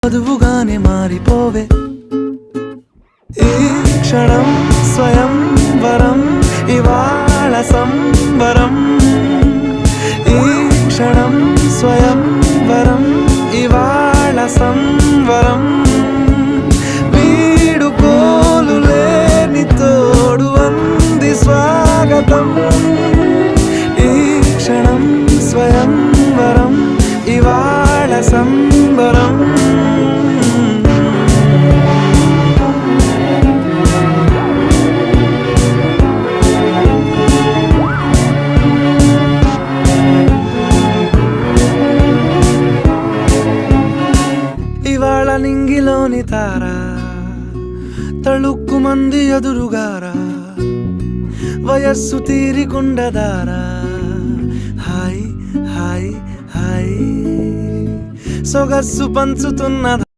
వధువుగానే మారిపోవే ఈ క్షణం స్వయం వరం ఇవాళ సంబరం ఈ క్షణం స్వయం వరం ఇవాళ సంవరం వీడుకోలు లేని తోడు అంది స్వాగతం ఈ క్షణం స్వయం వరం ఇవాళ సంబరం ఇవాళ నింగిలోని తారా తళుక్కు మంది ఎదురుగారా వయస్సు తీరికుండదారా హాయ్ హాయ్ హాయ్ సొగస్సు పంచుతున్న